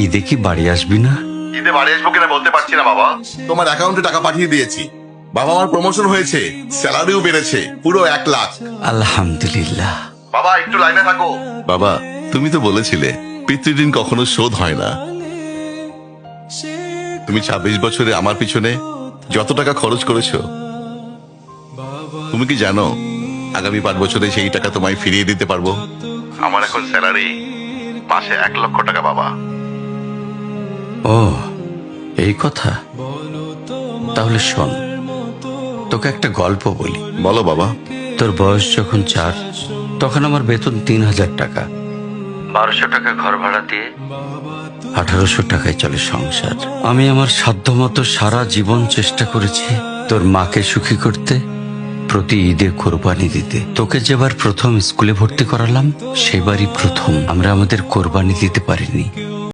ঈদে কি বাড়ি আসবি না? ঈদে বাড়ি আসবো কিনা বলতে পারছি না বাবা। তোমার অ্যাকাউন্টে টাকা পাঠিয়ে দিয়েছি। বাবা, আমার প্রমোশন হয়েছে, স্যালারিও বেড়েছে, পুরো 1 লাখ। আলহামদুলিল্লাহ। বাবা একটু লাইনে থাকো। বাবা, তুমি তো বলেছিলে পিতৃঋণ কখনো শোধ হয় না। তুমি 26 বছরে আমার পিছনে যত টাকা খরচ করেছো, তুমি কি জানো আগামী 5 বছরে সেই টাকা তোমায় ফিরিয়ে দিতে পারবো? আমার এখন স্যালারি মাসে 1 লক্ষ টাকা বাবা। ও, এই কথা। তাহলে শোন, তোকে একটা গল্প বলি। বলো বাবা। তোর বয়স যখন 4, তখন আমার বেতন 3,000 টাকা। 1200 টাকা ঘর ভাড়া দিয়ে 1800 টাকায় চলে সংসার। আমি আমার সাধ্যমতো সারা জীবন চেষ্টা করেছি তোর মাকে সুখী করতে, প্রতি ঈদে কোরবানি দিতে। তোকে যেবার প্রথম স্কুলে ভর্তি করালাম, সেবারই প্রথম আমরা আমাদের কোরবানি দিতে পারিনি।